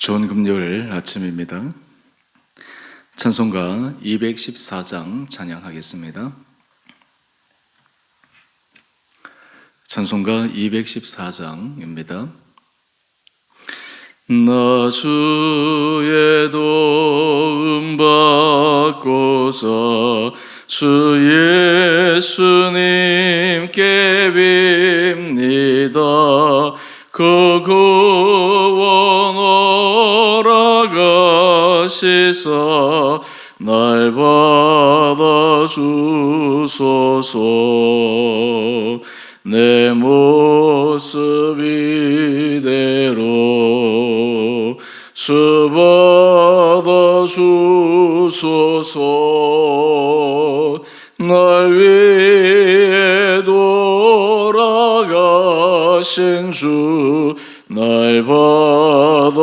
좋은 금요일 아침입니다. 찬송가 214장 찬양하겠습니다. 찬송가 214장입니다. 나 주의 도움 받고서 주 예수님께 빕니다. 그 구원 허락하시사 날 받아주소서. 내 모습 이대로 주 받아주소서. 날 위해 돌아가신 주 날 받아주소서.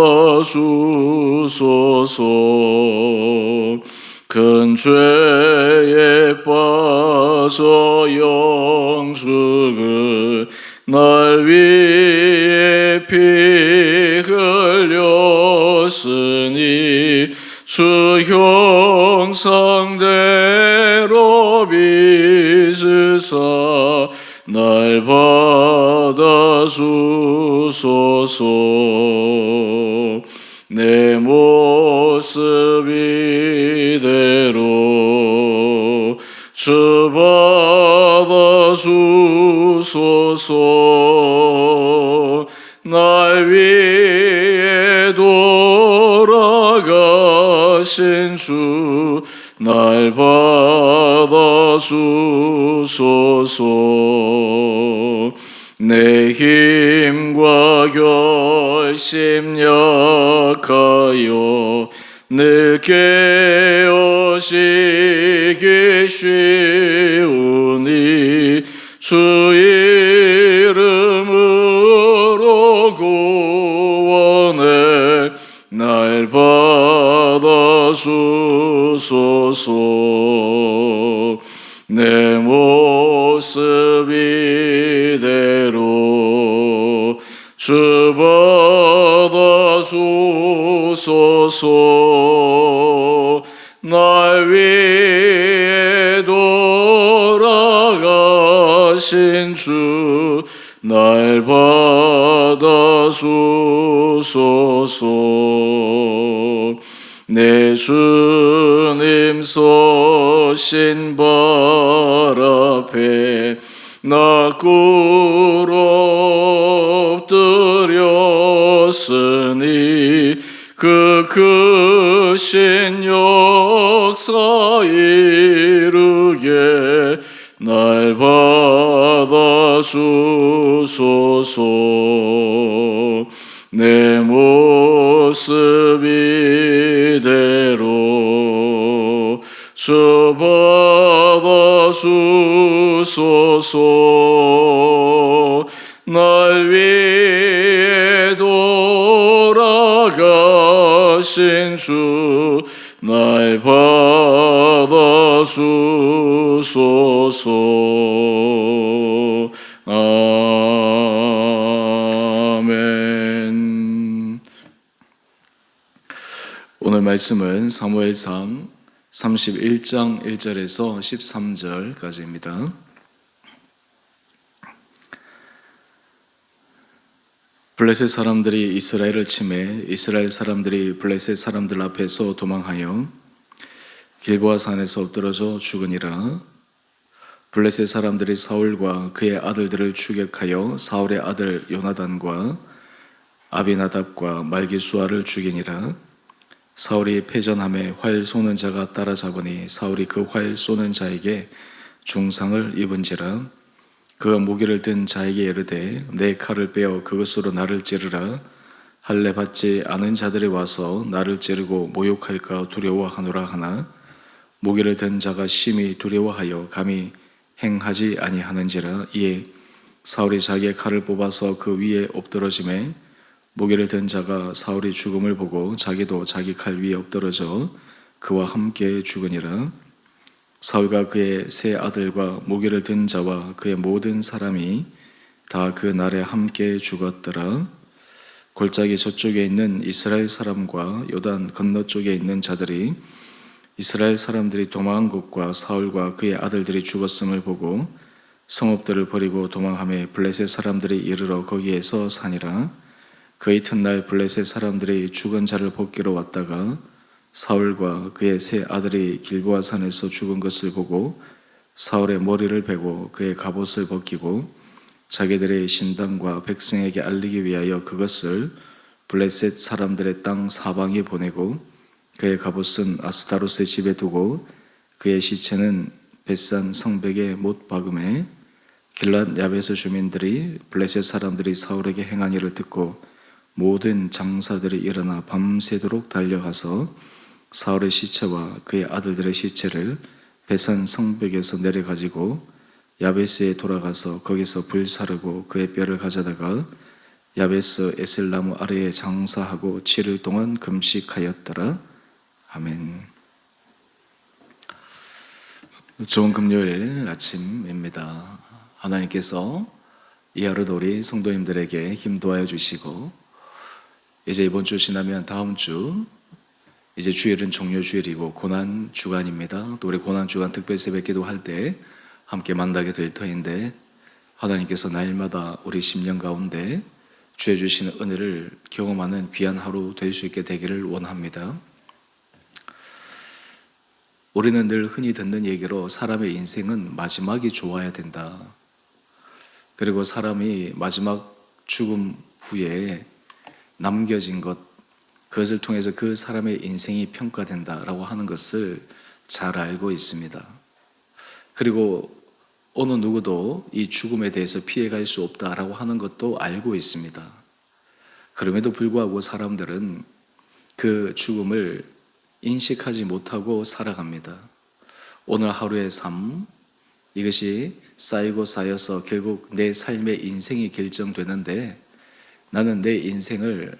큰 죄에 빠져 영죽을 날 위해 피 흘렸으니 주 형상대로 빚으사 날 받아주소서. 내 모습 이대로 주 받아주소서. 날 위해 돌아가신 주 날 받아주소서. 내 힘과 결심 약하여 늘 깨어지기 쉬우니 주 이름으로 구원해 날 받아주소서. 내 모습 이대로 주 받아주소서. 날 위해 돌아가신 주 날 받아주소서. 내 주님 서신 발 앞에 나 꿇어 엎드렸으니 그 크신 역사 이루게 날 받아주소서. 내 모습 이대로 주 받아주소서. 날 위해 돌아가신 주 날 받아주소서. 아멘. 오늘 말씀은 사무엘상 31장 1절에서 13절까지입니다. 블레셋 사람들이 이스라엘을 치매 이스라엘 사람들이 블레셋 사람들 앞에서 도망하여 길보아 산에서 엎드러져 죽으니라. 블레셋 사람들이 사울과 그의 아들들을 추격하여 사울의 아들 요나단과 아비나답과 말기수아를 죽이니라. 사울이 패전함에 활 쏘는 자가 따라잡으니 사울이 그 활 쏘는 자에게 중상을 입은지라. 그가 무기를 든 자에게 이르되 내 칼을 빼어 그것으로 나를 찌르라. 할례 받지 않은 자들이 와서 나를 찌르고 모욕할까 두려워하노라 하나 무기를 든 자가 심히 두려워하여 감히 행하지 아니하는지라. 이에 사울이 자기의 칼을 뽑아서 그 위에 엎드러짐에 무기를 든 자가 사울이 죽음을 보고 자기도 자기 칼 위에 엎드러져 그와 함께 죽으니라. 사울과 그의 세 아들과 무기를 든 자와 그의 모든 사람이 다 그 날에 함께 죽었더라. 골짜기 저쪽에 있는 이스라엘 사람과 요단 건너쪽에 있는 자들이 이스라엘 사람들이 도망한 곳과 사울과 그의 아들들이 죽었음을 보고 성읍들을 버리고 도망하며 블레셋 사람들이 이르러 거기에서 사니라. 그 이튿날 블레셋 사람들이 죽은 자를 복기로 왔다가 사울과 그의 세 아들이 길보아 산에서 죽은 것을 보고 사울의 머리를 베고 그의 갑옷을 벗기고 자기들의 신당과 백성에게 알리기 위하여 그것을 블레셋 사람들의 땅 사방에 보내고 그의 갑옷은 아스타롯의 집에 두고 그의 시체는 벳산 성벽에 못 박음에 길랏 야베스 주민들이 블레셋 사람들이 사울에게 행한 일을 듣고 모든 장사들이 일어나 밤새도록 달려가서 사울의 시체와 그의 아들들의 시체를 벳산 성벽에서 내려가지고 야베스에 돌아가서 거기서 불사르고 그의 뼈를 가져다가 야베스 에셀나무 아래에 장사하고 7일 동안 금식하였더라. 아멘. 좋은 금요일 아침입니다. 하나님께서 이 하루도 우리 성도님들에게 힘도하여 주시고 이제 이번 주 지나면 다음 주 이제 주일은 종료 주일이고 고난 주간입니다. 또 우리 고난 주간 특별 새벽 기도할 때 함께 만나게 될 터인데 하나님께서 날마다 우리 심령 가운데 주의 주시는 은혜를 경험하는 귀한 하루 될 수 있게 되기를 원합니다. 우리는 늘 흔히 듣는 얘기로 사람의 인생은 마지막이 좋아야 된다. 그리고 사람이 마지막 죽음 후에 남겨진 것, 그것을 통해서 그 사람의 인생이 평가된다라고 하는 것을 잘 알고 있습니다. 그리고 어느 누구도 이 죽음에 대해서 피해갈 수 없다라고 하는 것도 알고 있습니다. 그럼에도 불구하고 사람들은 그 죽음을 인식하지 못하고 살아갑니다. 오늘 하루의 삶, 이것이 쌓이고 쌓여서 결국 내 삶의 인생이 결정되는데 나는 내 인생을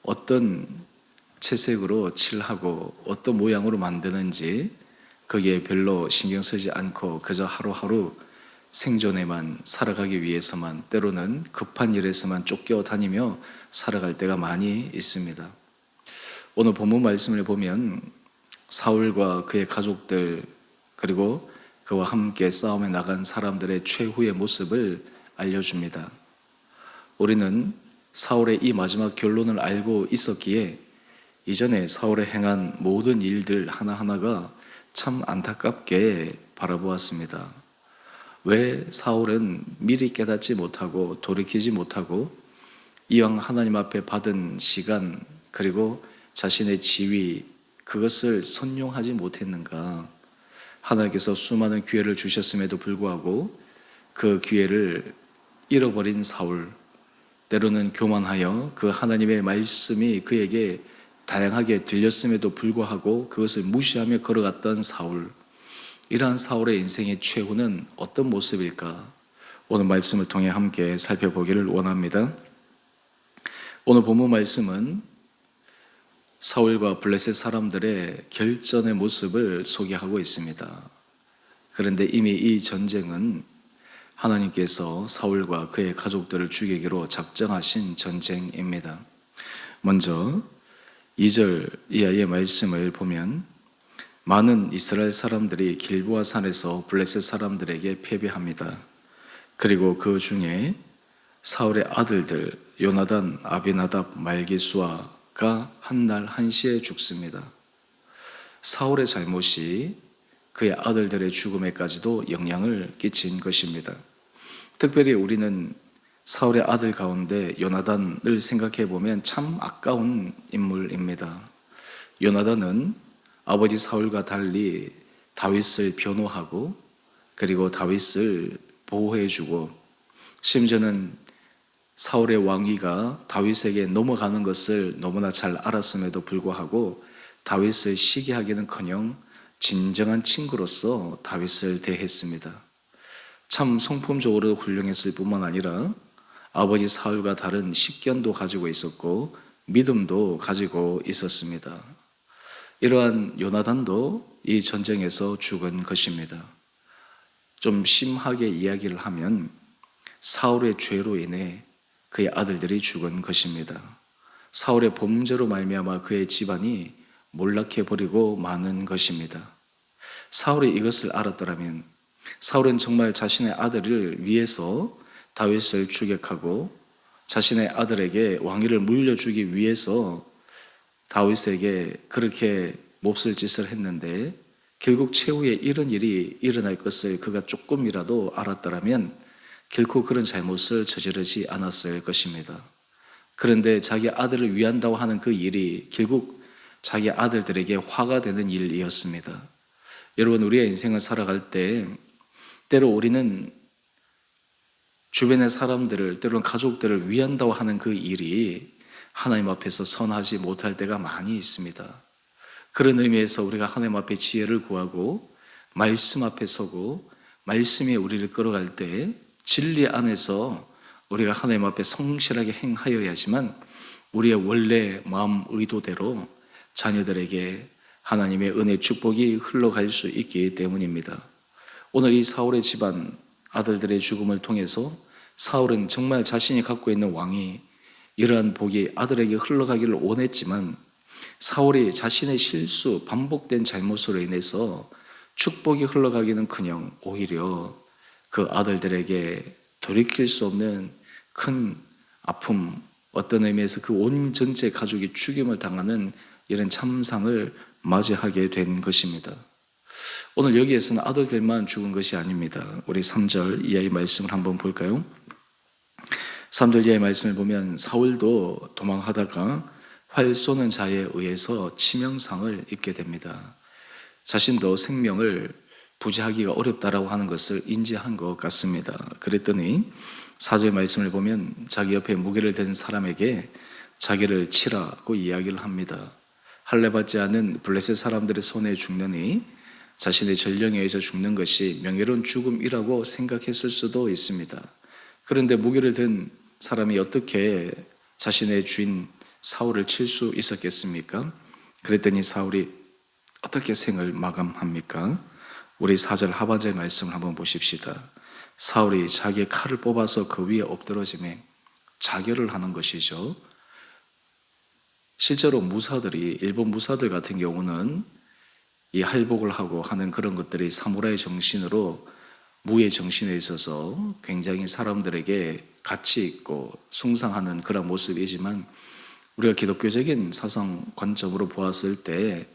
어떤 채색으로 칠하고 어떤 모양으로 만드는지 거기에 별로 신경 쓰지 않고 그저 하루하루 생존에만 살아가기 위해서만 때로는 급한 일에서만 쫓겨다니며 살아갈 때가 많이 있습니다. 오늘 본문 말씀을 보면 사울과 그의 가족들 그리고 그와 함께 싸움에 나간 사람들의 최후의 모습을 알려줍니다. 우리는 사울의 이 마지막 결론을 알고 있었기에 이전에 사울의 행한 모든 일들 하나하나가 참 안타깝게 바라보았습니다. 왜 사울은 미리 깨닫지 못하고 돌이키지 못하고 이왕 하나님 앞에 받은 시간 그리고 자신의 지위 그것을 선용하지 못했는가? 하나님께서 수많은 기회를 주셨음에도 불구하고 그 기회를 잃어버린 사울, 때로는 교만하여 그 하나님의 말씀이 그에게 다양하게 들렸음에도 불구하고 그것을 무시하며 걸어갔던 사울, 이러한 사울의 인생의 최후는 어떤 모습일까? 오늘 말씀을 통해 함께 살펴보기를 원합니다. 오늘 본문 말씀은 사울과 블레셋 사람들의 결전의 모습을 소개하고 있습니다. 그런데 이미 이 전쟁은 하나님께서 사울과 그의 가족들을 죽이기로 작정하신 전쟁입니다. 먼저 2절 이하의 말씀을 보면 많은 이스라엘 사람들이 길보아 산에서 블레셋 사람들에게 패배합니다. 그리고 그 중에 사울의 아들들 요나단, 아비나답, 말기수아가 한날 한시에 죽습니다. 사울의 잘못이 그의 아들들의 죽음에까지도 영향을 끼친 것입니다. 특별히 우리는 사울의 아들 가운데 요나단을 생각해 보면 참 아까운 인물입니다. 요나단은 아버지 사울과 달리 다윗을 변호하고 그리고 다윗을 보호해주고 심지어는 사울의 왕위가 다윗에게 넘어가는 것을 너무나 잘 알았음에도 불구하고 다윗을 시기하기는커녕 진정한 친구로서 다윗을 대했습니다. 참 성품적으로 훌륭했을 뿐만 아니라 아버지 사울과 다른 식견도 가지고 있었고 믿음도 가지고 있었습니다. 이러한 요나단도 이 전쟁에서 죽은 것입니다. 좀 심하게 이야기를 하면 사울의 죄로 인해 그의 아들들이 죽은 것입니다. 사울의 범죄로 말미암아 그의 집안이 몰락해 버리고 마는 것입니다. 사울이 이것을 알았더라면 사울은 정말 자신의 아들을 위해서 다윗을 추격하고 자신의 아들에게 왕위를 물려주기 위해서 다윗에게 그렇게 몹쓸 짓을 했는데 결국 최후에 이런 일이 일어날 것을 그가 조금이라도 알았더라면 결코 그런 잘못을 저지르지 않았을 것입니다. 그런데 자기 아들을 위한다고 하는 그 일이 결국 자기 아들들에게 화가 되는 일이었습니다. 여러분, 우리의 인생을 살아갈 때 때로 우리는 주변의 사람들을, 때로는 가족들을 위한다고 하는 그 일이 하나님 앞에서 선하지 못할 때가 많이 있습니다. 그런 의미에서 우리가 하나님 앞에 지혜를 구하고 말씀 앞에 서고 말씀이 우리를 끌어갈 때 진리 안에서 우리가 하나님 앞에 성실하게 행하여야지만 우리의 원래 마음 의도대로 자녀들에게 하나님의 은혜 축복이 흘러갈 수 있기 때문입니다. 오늘 이 사울의 집안 아들들의 죽음을 통해서 사울은 정말 자신이 갖고 있는 왕이 이러한 복이 아들에게 흘러가기를 원했지만 사울이 자신의 실수, 반복된 잘못으로 인해서 축복이 흘러가기는커녕 오히려 그 아들들에게 돌이킬 수 없는 큰 아픔, 어떤 의미에서 그 온 전체 가족이 죽임을 당하는 이런 참상을 맞이하게 된 것입니다. 오늘 여기에서는 아들들만 죽은 것이 아닙니다. 우리 3절 이하의 말씀을 한번 볼까요? 3절 이하의 말씀을 보면 사울도 도망하다가 활 쏘는 자에 의해서 치명상을 입게 됩니다. 자신도 생명을 부지하기가 어렵다라고 하는 것을 인지한 것 같습니다. 그랬더니 4절 말씀을 보면 자기 옆에 무기를 든 사람에게 자기를 치라고 이야기를 합니다. 할례받지 않은 블레셋 사람들의 손에 죽느니 자신의 전령에 의해서 죽는 것이 명예로운 죽음이라고 생각했을 수도 있습니다. 그런데 무기를 든 사람이 어떻게 자신의 주인 사울을 칠 수 있었겠습니까? 그랬더니 사울이 어떻게 생을 마감합니까? 우리 4절 하반절 말씀을 한번 보십시다. 사울이 자기의 칼을 뽑아서 그 위에 엎드러짐에 자결을 하는 것이죠. 실제로 무사들이, 일본 무사들 같은 경우는 이 할복을 하고 하는 그런 것들이 사무라이 정신으로, 무의 정신에 있어서 굉장히 사람들에게 가치 있고 숭상하는 그런 모습이지만 우리가 기독교적인 사상 관점으로 보았을 때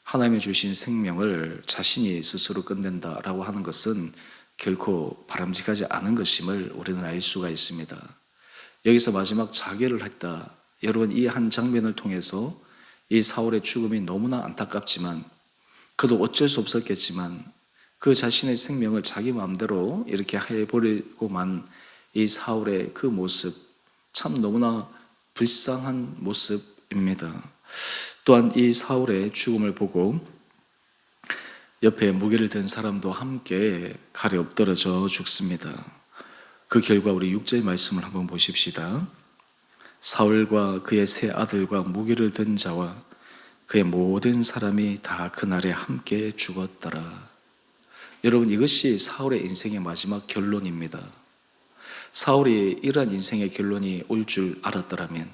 하나님이 주신 생명을 자신이 스스로 끝낸다라고 하는 것은 결코 바람직하지 않은 것임을 우리는 알 수가 있습니다. 여기서 마지막 자결을 했다. 여러분, 이 한 장면을 통해서 이 사울의 죽음이 너무나 안타깝지만 그도 어쩔 수 없었겠지만 그 자신의 생명을 자기 마음대로 이렇게 해버리고만 이 사울의 그 모습, 참 너무나 불쌍한 모습입니다. 또한 이 사울의 죽음을 보고 옆에 무기를 든 사람도 함께 칼에 엎드러져 죽습니다. 그 결과 우리 6절 말씀을 한번 보십시다. 사울과 그의 세 아들과 무기를 든 자와 그의 모든 사람이 다 그날에 함께 죽었더라. 여러분, 이것이 사울의 인생의 마지막 결론입니다. 사울이 이러한 인생의 결론이 올 줄 알았더라면,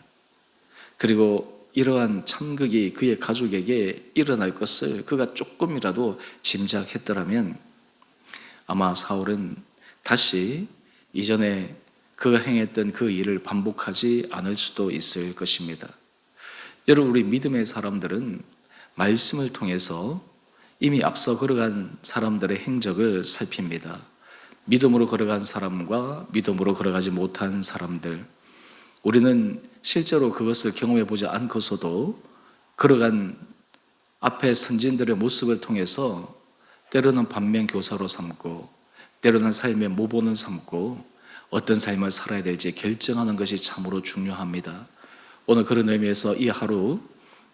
그리고 이러한 참극이 그의 가족에게 일어날 것을 그가 조금이라도 짐작했더라면 아마 사울은 다시 이전에 그가 행했던 그 일을 반복하지 않을 수도 있을 것입니다. 여러분, 우리 믿음의 사람들은 말씀을 통해서 이미 앞서 걸어간 사람들의 행적을 살핍니다. 믿음으로 걸어간 사람과 믿음으로 걸어가지 못한 사람들, 우리는 실제로 그것을 경험해 보지 않고서도 걸어간 앞에 선진들의 모습을 통해서 때로는 반면교사로 삼고 때로는 삶의 모본을 삼고 어떤 삶을 살아야 될지 결정하는 것이 참으로 중요합니다. 오늘 그런 의미에서 이 하루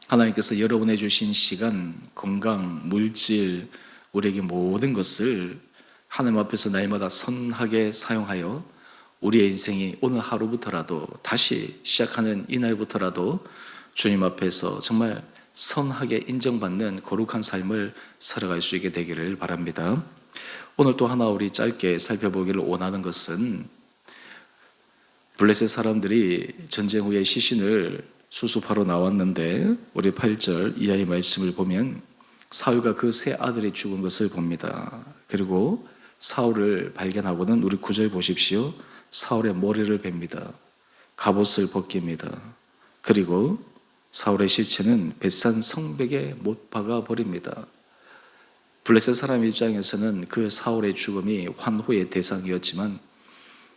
하나님께서 여러분의 주신 시간, 건강, 물질, 우리에게 모든 것을 하나님 앞에서 날마다 선하게 사용하여 우리의 인생이 오늘 하루부터라도 다시 시작하는 이날부터라도 주님 앞에서 정말 선하게 인정받는 거룩한 삶을 살아갈 수 있게 되기를 바랍니다. 오늘 또 하나 우리 짧게 살펴보기를 원하는 것은 블레셋 사람들이 전쟁 후에 시신을 수습하러 나왔는데 우리 8절 이하의 말씀을 보면 사울과 그 세 아들이 죽은 것을 봅니다. 그리고 사울을 발견하고는 우리 9절 보십시오. 사울의 머리를 베입니다. 갑옷을 벗깁니다. 그리고 사울의 시체는 벳산 성벽에 못 박아 버립니다. 블레셋 사람 입장에서는 그 사울의 죽음이 환호의 대상이었지만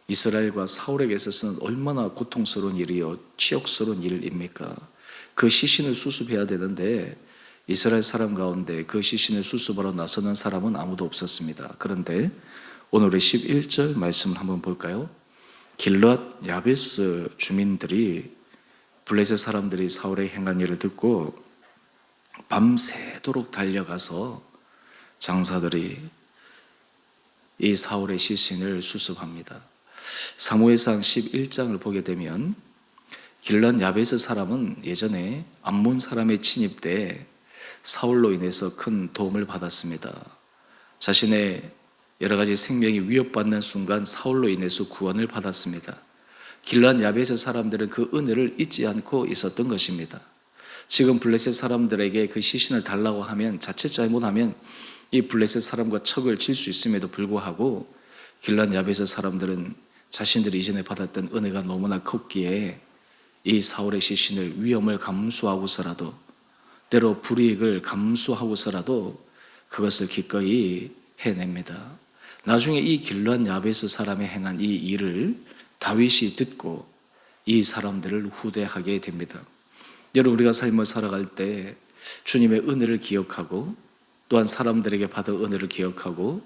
이스라엘과 사울에게 있어서는 얼마나 고통스러운 일이요 치욕스러운 일입니까? 그 시신을 수습해야 되는데 이스라엘 사람 가운데 그 시신을 수습하러 나서는 사람은 아무도 없었습니다. 그런데 오늘의 11절 말씀을 한번 볼까요? 길앗 야베스 주민들이 블레셋 사람들이 사울의 행한 일을 듣고 밤새도록 달려가서 장사들이 이 사울의 시신을 수습합니다. 사무엘상 11장을 보게 되면 길앗 야베스 사람은 예전에 암몬 사람의 침입 때 사울로 인해서 큰 도움을 받았습니다. 자신의 여러 가지 생명이 위협받는 순간 사울로 인해서 구원을 받았습니다. 길앗 야베스 사람들은 그 은혜를 잊지 않고 있었던 것입니다. 지금 블레셋 사람들에게 그 시신을 달라고 하면 자칫 잘못하면 이 블레셋 사람과 척을 칠 수 있음에도 불구하고 길앗 야베스 사람들은 자신들이 이전에 받았던 은혜가 너무나 컸기에 이 사울의 시신을 위험을 감수하고서라도 때로 불이익을 감수하고서라도 그것을 기꺼이 해냅니다. 나중에 이 길앗 야베스 사람이 행한 이 일을 다윗이 듣고 이 사람들을 후대하게 됩니다. 여러분, 우리가 삶을 살아갈 때 주님의 은혜를 기억하고 또한 사람들에게 받은 은혜를 기억하고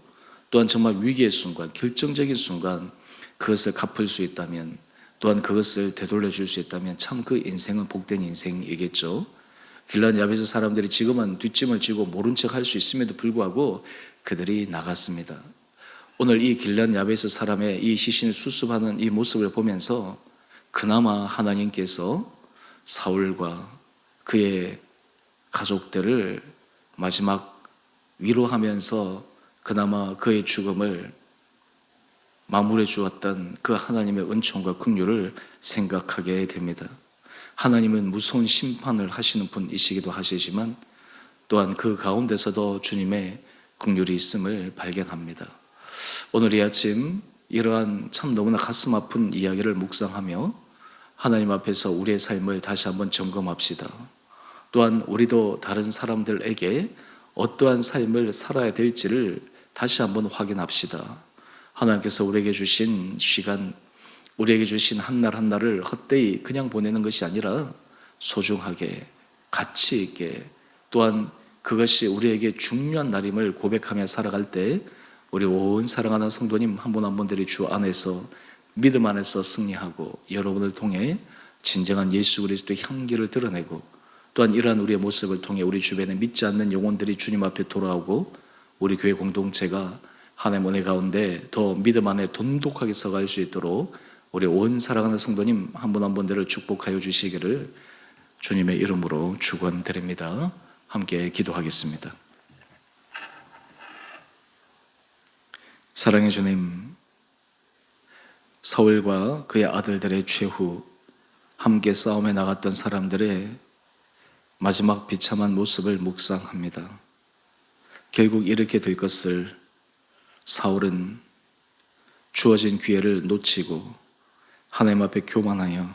또한 정말 위기의 순간, 결정적인 순간 그것을 갚을 수 있다면 또한 그것을 되돌려 줄 수 있다면 참 그 인생은 복된 인생이겠죠. 길앗 야베스 사람들이 지금은 뒷짐을 지고 모른 척 할 수 있음에도 불구하고 그들이 나갔습니다. 오늘 이 길앗 야베스 사람의 이 시신을 수습하는 이 모습을 보면서 그나마 하나님께서 사울과 그의 가족들을 마지막 위로하면서 그나마 그의 죽음을 마무리해 주었던 그 하나님의 은총과 긍휼을 생각하게 됩니다. 하나님은 무서운 심판을 하시는 분이시기도 하시지만 또한 그 가운데서도 주님의 긍휼이 있음을 발견합니다. 오늘 이 아침 이러한 참 너무나 가슴 아픈 이야기를 묵상하며 하나님 앞에서 우리의 삶을 다시 한번 점검합시다. 또한 우리도 다른 사람들에게 어떠한 삶을 살아야 될지를 다시 한번 확인합시다. 하나님께서 우리에게 주신 시간, 우리에게 주신 한 날 한 날을 헛되이 그냥 보내는 것이 아니라 소중하게, 가치 있게, 또한 그것이 우리에게 중요한 날임을 고백하며 살아갈 때 우리 온 사랑하는 성도님 한 분 한 분들이 주 안에서 믿음 안에서 승리하고 여러분을 통해 진정한 예수 그리스도의 향기를 드러내고 또한 이러한 우리의 모습을 통해 우리 주변에 믿지 않는 영혼들이 주님 앞에 돌아오고 우리 교회 공동체가 하나님의 은혜 가운데 더 믿음 안에 돈독하게 서갈 수 있도록 우리 온 사랑하는 성도님 한 분 한 분들을 축복하여 주시기를 주님의 이름으로 축원드립니다. 함께 기도하겠습니다. 사랑의 주님, 사울과 그의 아들들의 최후 함께 싸움에 나갔던 사람들의 마지막 비참한 모습을 묵상합니다. 결국 이렇게 될 것을 사울은 주어진 기회를 놓치고 하나님 앞에 교만하여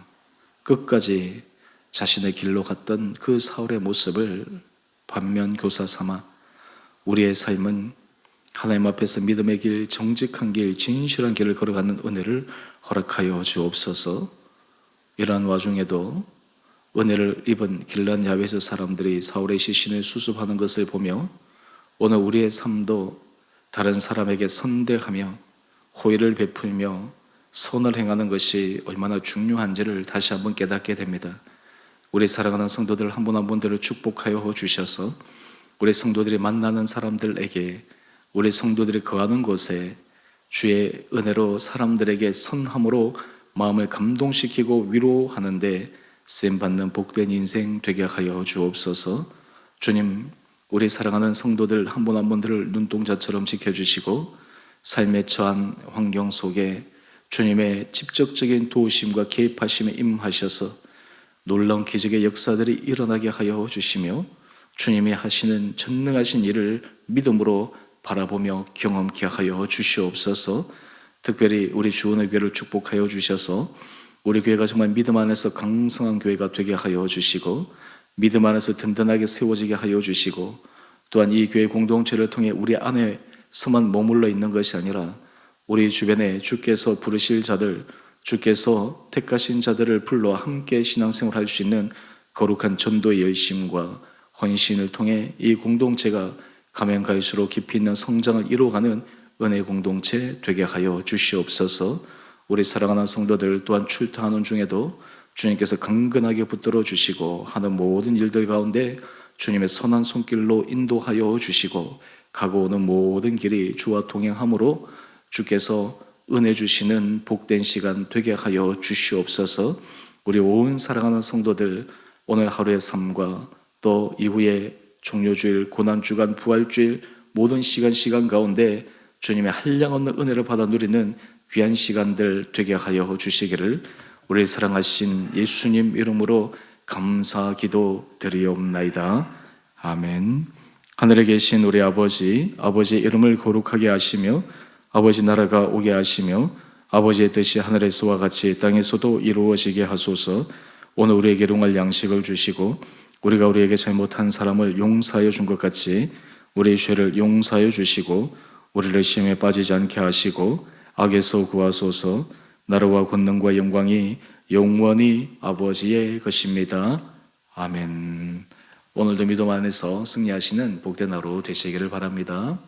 끝까지 자신의 길로 갔던 그 사울의 모습을 반면교사 삼아 우리의 삶은 하나님 앞에서 믿음의 길, 정직한 길, 진실한 길을 걸어가는 은혜를 허락하여 주옵소서. 이러한 와중에도 은혜를 입은 길앗 야베스 사람들이 사울의 시신을 수습하는 것을 보며 오늘 우리의 삶도 다른 사람에게 선대하며 호의를 베풀며 선을 행하는 것이 얼마나 중요한지를 다시 한번 깨닫게 됩니다. 우리 사랑하는 성도들 한 분 한 분들을 축복하여 주셔서 우리 성도들이 만나는 사람들에게 우리 성도들이 거하는 곳에 주의 은혜로 사람들에게 선함으로 마음을 감동시키고 위로하는데 쓰임받는 복된 인생 되게 하여 주옵소서. 주님, 우리 사랑하는 성도들 한 분 한 분들을 눈동자처럼 지켜주시고 삶에 처한 환경 속에 주님의 직접적인 도우심과 개입하심에 임하셔서 놀라운 기적의 역사들이 일어나게 하여 주시며 주님이 하시는 전능하신 일을 믿음으로 바라보며 경험케 하여 주시옵소서. 특별히 우리 주원의 교회를 축복하여 주셔서 우리 교회가 정말 믿음 안에서 강성한 교회가 되게 하여 주시고 믿음 안에서 든든하게 세워지게 하여 주시고 또한 이 교회 공동체를 통해 우리 안에서만 머물러 있는 것이 아니라 우리 주변에 주께서 부르실 자들, 주께서 택하신 자들을 불러 함께 신앙생활 할 수 있는 거룩한 전도의 열심과 헌신을 통해 이 공동체가 가면 갈수록 깊이 있는 성장을 이루어가는 은혜 공동체 되게 하여 주시옵소서. 우리 사랑하는 성도들 또한 출타하는 중에도 주님께서 강건하게 붙들어 주시고 하는 모든 일들 가운데 주님의 선한 손길로 인도하여 주시고 가고 오는 모든 길이 주와 동행함으로 주께서 은혜 주시는 복된 시간 되게 하여 주시옵소서. 우리 온 사랑하는 성도들 오늘 하루의 삶과 또 이후에 종료주일, 고난주간, 부활주일 모든 시간 가운데 주님의 한량없는 은혜를 받아 누리는 귀한 시간들 되게 하여 주시기를 우리 사랑하신 예수님 이름으로 감사 기도 드리옵나이다. 아멘. 하늘에 계신 우리 아버지, 아버지의 이름을 거룩하게 하시며 아버지 나라가 오게 하시며 아버지의 뜻이 하늘에서와 같이 땅에서도 이루어지게 하소서. 오늘 우리에게 일용할 양식을 주시고 우리가 우리에게 잘못한 사람을 용서하여 준 것 같이 우리의 죄를 용서하여 주시고 우리를 시험에 빠지지 않게 하시고 악에서 구하소서. 나라와 권능과 영광이 영원히 아버지의 것입니다. 아멘. 오늘도 믿음 안에서 승리하시는 복된 하루 되시기를 바랍니다.